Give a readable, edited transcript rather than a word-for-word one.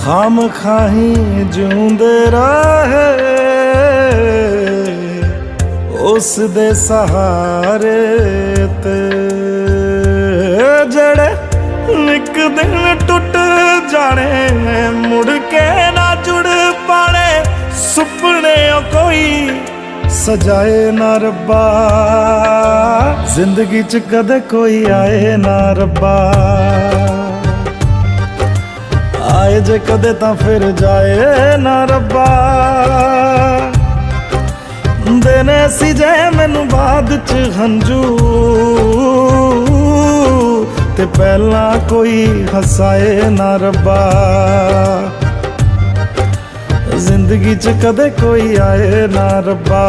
खाम खाही जिउंदे रहे उस दे सहारे ते जड़े एक दिन टुट जाने मुड़ के ना जुड़ पाने सुपने कोई सजाए ना रब्बा जिंदगी च कदे कोई आए ना रब्बा आए जे कदे तां फिर जाए ना रब्बा देने सी जे मैनू बाद च हंजू ते पहला कोई हसाए ना रब्बा जिंदगी च कदे कोई आए ना रब्बा।